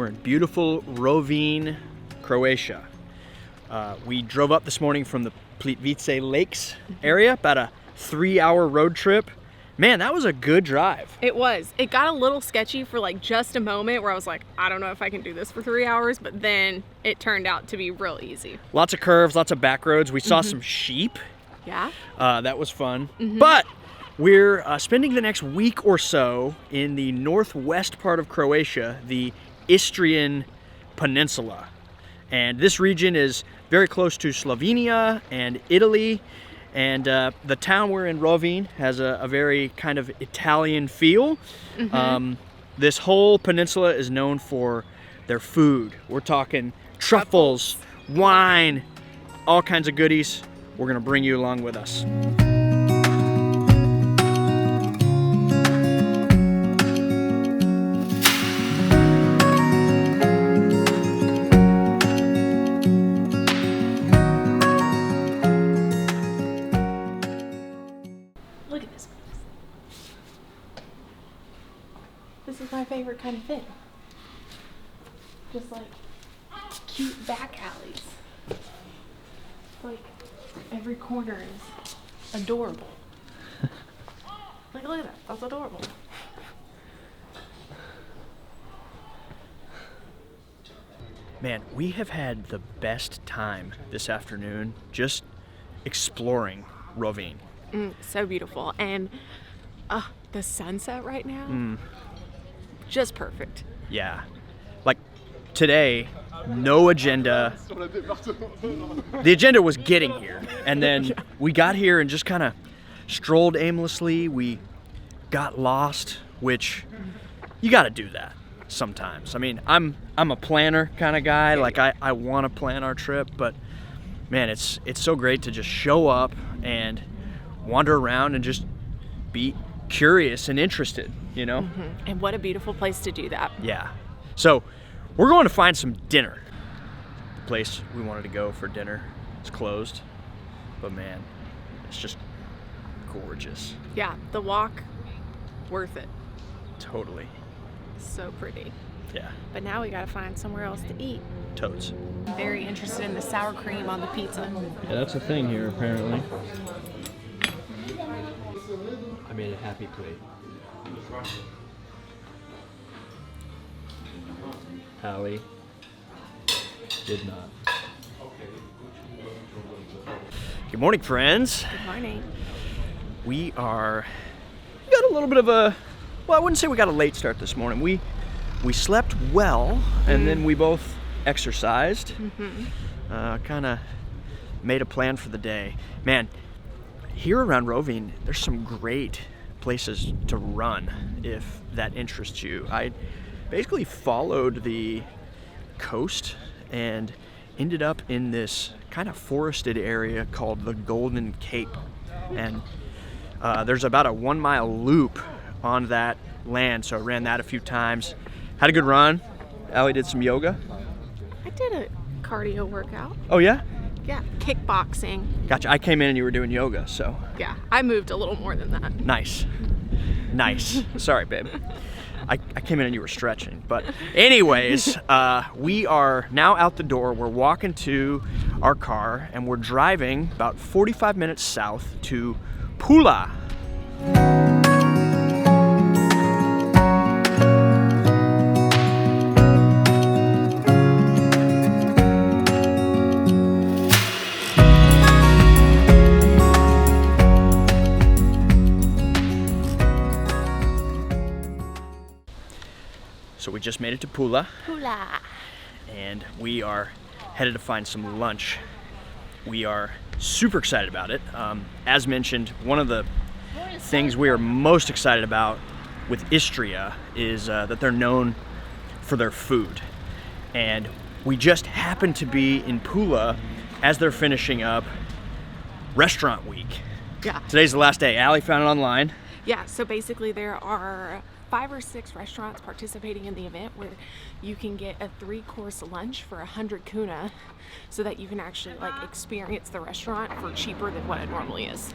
We're in beautiful Rovinj, Croatia. We drove up this morning from the Plitvice Lakes area, about a 3-hour road trip. Man, that was a good drive. It was. It got a little sketchy for like just a moment where I was like, I don't know if I can do this for 3 hours, but then it turned out to be real easy. Lots of curves, lots of back roads. We saw some sheep. Yeah. That was fun. But we're spending the next week or so in the northwest part of Croatia, the Istrian Peninsula. And this region is very close to Slovenia and Italy. And the town we're in, Rovinj, has a very kind of Italian feel. This whole peninsula is known for their food. We're talking truffles, wine, all kinds of goodies. We're gonna bring you along with us. Look at this place. This is my favorite kind of thing. Just like cute back alleys. Like every corner is adorable. Look at that. That's adorable. Man, we have had the best time this afternoon just exploring Rovinj. So beautiful. And the sunset right now, just perfect. Yeah. Like today, no agenda. The agenda was getting here. And then we got here and just kind of strolled aimlessly. We got lost, which you got to do that sometimes. I mean, I'm a planner kind of guy. Like I want to plan our trip, but man, it's so great to just show up and wander around and just be curious and interested, you know? And what a beautiful place to do that. Yeah. So we're going to find some dinner. The place we wanted to go for dinner is closed, but man, it's just gorgeous. Yeah, the walk, worth it. Totally. So pretty. Yeah. But now we gotta find somewhere else to eat. Totes. I'm very interested in the sour cream on the pizza. Yeah, that's a thing here apparently. I made a happy plate. Allie did not. Good morning, friends. Good morning. We got a little bit of a, well, I wouldn't say we got a late start this morning. We slept well, and then we both exercised. Kind of made a plan for the day. Man, here around Rovinj, there's some great places to run if that interests you. I basically followed the coast and ended up in this kind of forested area called the Golden Cape. And there's about a 1-mile loop on that land, so I ran that a few times. Had a good run. Allie did some yoga. I did a cardio workout. Oh yeah? Yeah, kickboxing. Gotcha. I came in and you were doing yoga, so. Yeah, I moved a little more than that. Nice. Sorry, babe. I came in and you were stretching. But anyways, we are now out the door. We're walking to our car and we're driving about 45 minutes south to Pula. So we just made it to Pula. And we are headed to find some lunch. We are super excited about it. As mentioned, one of the things we are most excited about with Istria is that they're known for their food. And we just happened to be in Pula as they're finishing up restaurant week. Yeah. Today's the last day. Allie found it online. Yeah, so basically there are 5 or 6 restaurants participating in the event where you can get a 3-course lunch for 100 kuna so that you can actually like experience the restaurant for cheaper than what it normally is.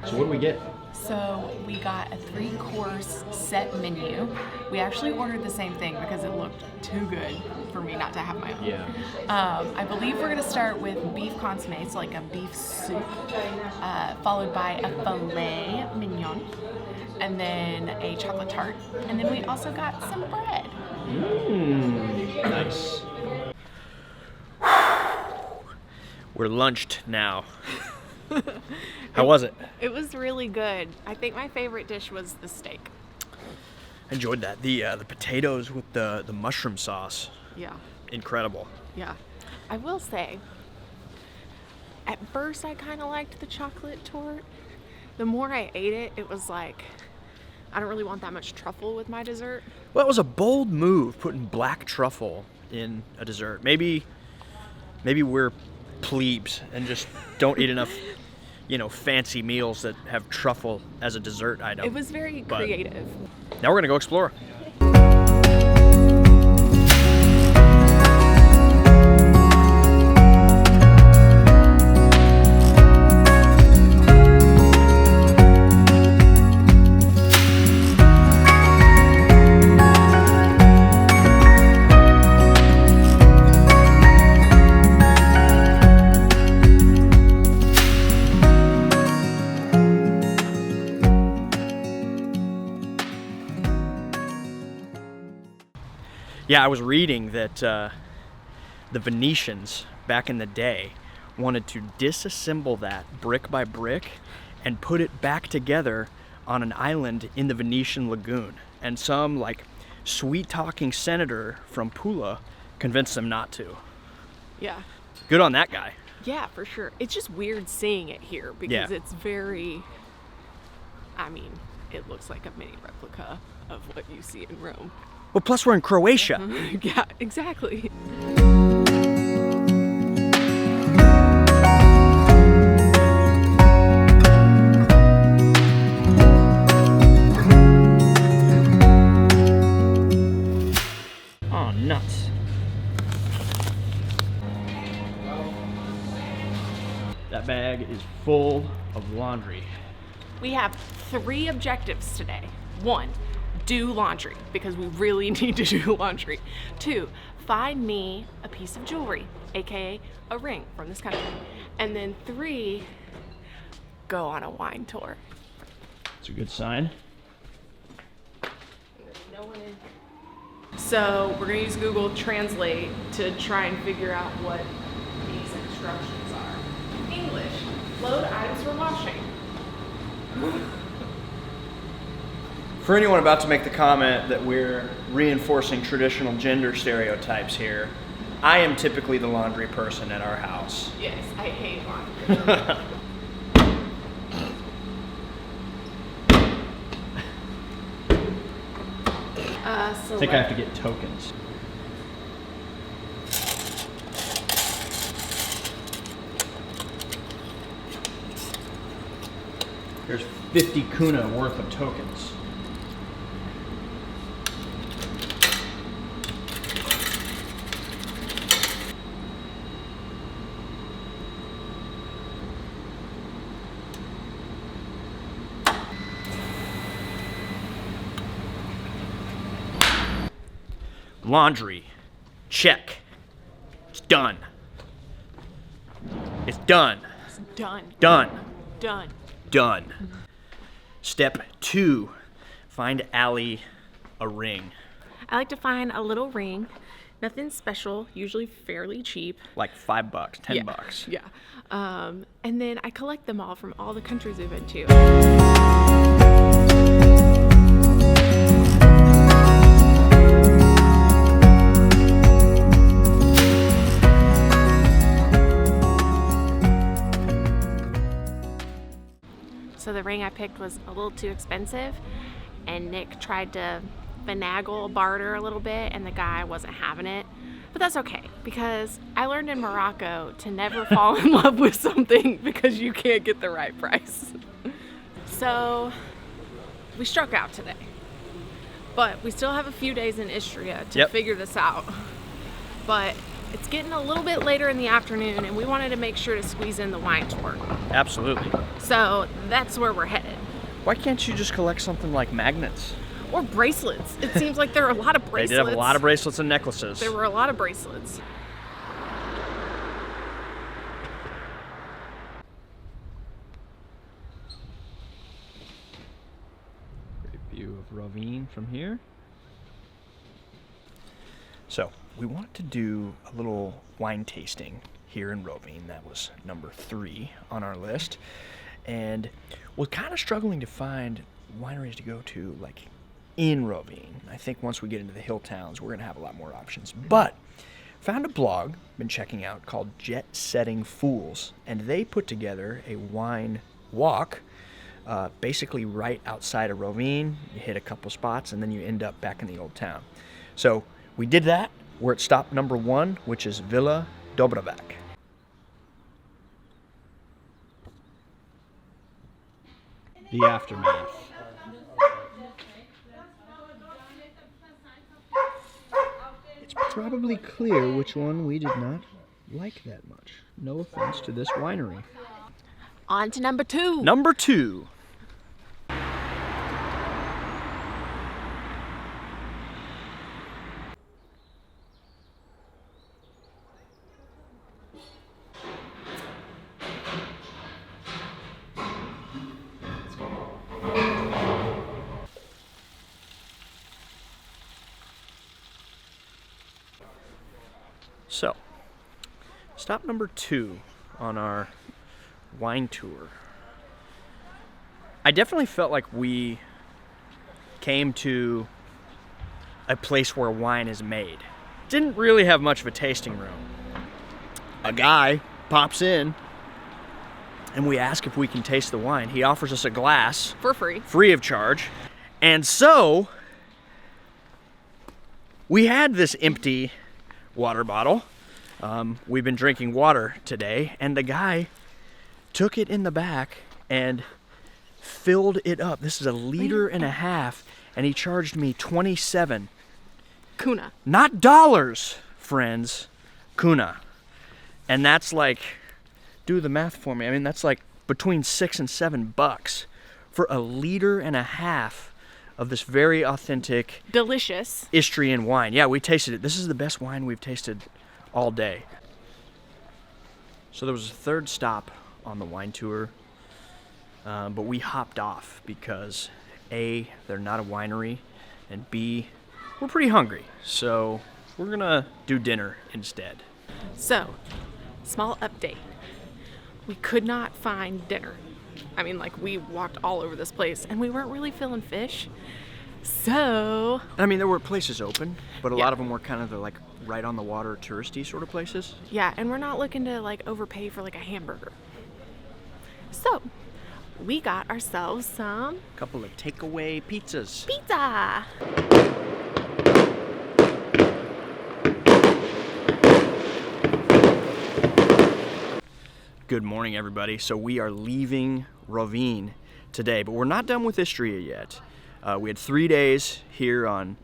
So what do we get? So we got a 3-course set menu. We actually ordered the same thing because it looked too good for me not to have my own. Yeah. I believe we're gonna start with beef consommé, so like a beef soup, followed by a filet mignon, and then a chocolate tart, and then we also got some bread. Nice. We're lunched now. How was it? It was really good. I think my favorite dish was the steak. Enjoyed that. The potatoes with the mushroom sauce. Yeah. Incredible. Yeah. I will say, at first I kind of liked the chocolate tort. The more I ate it, it was like, I don't really want that much truffle with my dessert. Well, it was a bold move putting black truffle in a dessert. Maybe we're plebes and just don't eat enough, fancy meals that have truffle as a dessert item. It was very creative. Now we're gonna go explore. Yeah, I was reading that the Venetians back in the day wanted to disassemble that brick by brick and put it back together on an island in the Venetian lagoon. And some sweet-talking senator from Pula convinced them not to. Yeah. Good on that guy. Yeah, for sure. It's just weird seeing it here because it's very, it looks like a mini replica of what you see in Rome. Well, plus we're in Croatia. Yeah, exactly. Oh, nuts. That bag is full of laundry. We have 3 objectives today. 1, do laundry, because we really need to do laundry. 2, find me a piece of jewelry, aka a ring from this country. And then 3, go on a wine tour. It's a good sign. So we're gonna use Google Translate to try and figure out what these instructions are. English, load items for washing. For anyone about to make the comment that we're reinforcing traditional gender stereotypes here, I am typically the laundry person at our house. Yes, I hate laundry. I think I have to get tokens. There's 50 kuna worth of tokens. Laundry. Check. It's done. It's done. It's done. Done. Done. Done. Step 2. Find Allie a ring. I like to find a little ring. Nothing special, usually fairly cheap. Like $5, $10. Yeah. And then I collect them all from all the countries we've been to. So the ring I picked was a little too expensive, and Nick tried to finagle, barter a little bit, and the guy wasn't having it. But that's okay, because I learned in Morocco to never fall in love with something because you can't get the right price. So we struck out today, but we still have a few days in Istria to figure this out. But it's getting a little bit later in the afternoon, and we wanted to make sure to squeeze in the wine tour. Absolutely. So that's where we're headed. Why can't you just collect something like magnets? Or bracelets. It seems like there are a lot of bracelets. They did have a lot of bracelets and necklaces. There were a lot of bracelets. Great view of Rovinj from here. So, we wanted to do a little wine tasting here in Rovinj. That was number 3 on our list. And we're kind of struggling to find wineries to go to, like, in Rovinj. I think once we get into the hill towns, we're going to have a lot more options. But found a blog, been checking out, called Jet Setting Fools. And they put together a wine walk, basically right outside of Rovinj. You hit a couple spots, and then you end up back in the old town. So we did that. We're at stop number 1, which is Villa Dobrevac. The aftermath. It's probably clear which one we did not like that much. No offense to this winery. On to number 2. Number 2. So, stop number 2 on our wine tour. I definitely felt like we came to a place where wine is made. Didn't really have much of a tasting room. A guy pops in and we ask if we can taste the wine. He offers us a glass. For free. Free of charge. And so, we had this empty water bottle. We've been drinking water today, and the guy took it in the back and filled it up. This is 1.5 liters, and he charged me 27 kuna. Not dollars, friends. Kuna. And that's like, do the math for me. I mean, that's like between $6 and $7 for 1.5 liters of this very authentic, delicious Istrian wine. Yeah, we tasted it. This is the best wine we've tasted all day. So there was a third stop on the wine tour, but we hopped off because A, they're not a winery, and B, we're pretty hungry. So we're gonna do dinner instead. So, small update. We could not find dinner. I mean, like, we walked all over this place and we weren't really feeling fish. So, I mean, there were places open, but a Yeah. lot of them were kind of the, like, right on the water touristy sort of places. yeah, and we're not looking to like overpay for like a hamburger. So, we got ourselves some A couple of takeaway pizzas. pizza. Good morning, everybody. So we are leaving Rovinj today, but we're not done with Istria yet. We had 3 days here on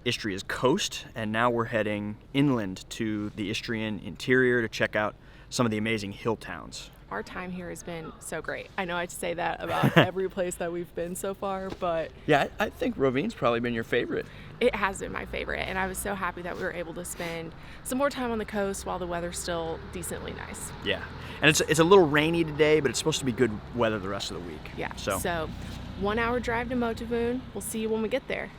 Istria's coast, and now we're heading inland to the Istrian interior to check out some of the amazing hill towns. Our time here has been so great. I know I say that about every place that we've been so far, but Yeah, I think Rovinj's probably been your favorite. it has been my favorite, and I was so happy that we were able to spend some more time on the coast while the weather's still decently nice. Yeah, and it's a little rainy today, but it's supposed to be good weather the rest of the week. Yeah. So So 1 hour drive to Motovun. We'll see you when we get there.